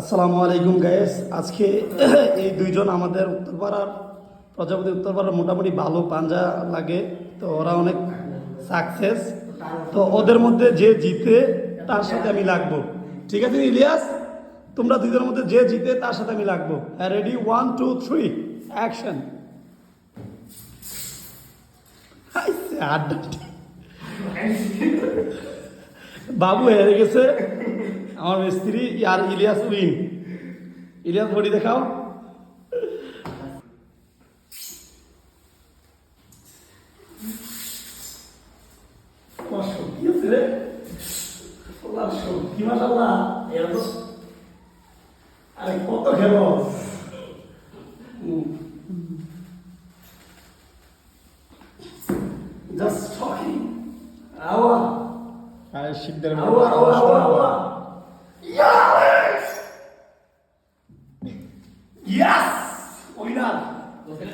আসসালামু আলাইকুম গাইস। আজকে এই দুইজন আমাদের উত্তরপাড়ার প্রজাপতি উত্তরপাড়ার মোটামুটি ভালো পাঞ্জা লাগে, তো ওরা অনেক সাকসেস। তো ওদের মধ্যে যে জিতে তার সাথে আমি লাগবো, ঠিক আছে ইলিয়াস? তোমরা দুইজনের মধ্যে যে জিতে তার সাথে আমি লাগবো। Ready, 1 2 3 action. বাবু হেরে গেছে, আমার মিস্ত্রি আর ইলিয়াস উইন। ইলিয়াস বডি দেখাও। শক্তি আছে রে, শক্তি মাশাআল্লাহ। আরে কত খেলো, জাস্ট টকিং। আওয়া আর শিখদের আওয়া আওয়া আওয়া। Yes!